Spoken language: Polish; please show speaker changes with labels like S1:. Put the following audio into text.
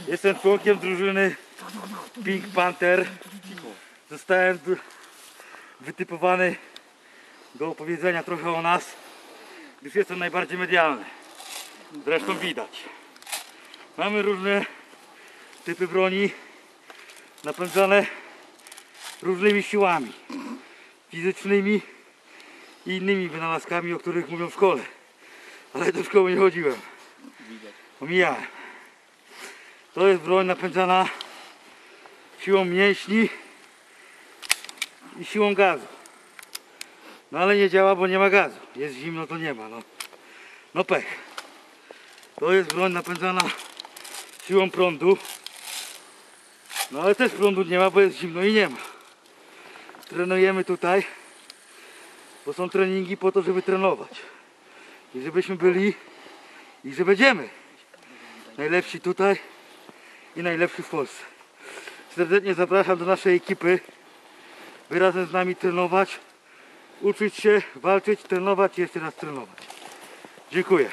S1: Jestem członkiem drużyny Pink Panther. Zostałem wytypowany do opowiedzenia trochę o nas, gdyż jestem najbardziej medialny. Zresztą widać. Mamy różne typy broni napędzane różnymi siłami fizycznymi i innymi wynalazkami, o których mówią w szkole. Ale do szkoły nie chodziłem. Omijałem. To jest broń napędzana siłą mięśni i siłą gazu. No ale nie działa, bo nie ma gazu. Jest zimno, to nie ma. No pech. To jest broń napędzana siłą prądu. No ale też prądu nie ma, bo jest zimno i nie ma. Trenujemy tutaj, bo są treningi po to, żeby trenować. I żebyśmy byli i że będziemy najlepsi tutaj i najlepsi w Polsce. Serdecznie zapraszam do naszej ekipy, by razem z nami trenować, uczyć się, walczyć, trenować i jeszcze raz trenować. Dziękuję.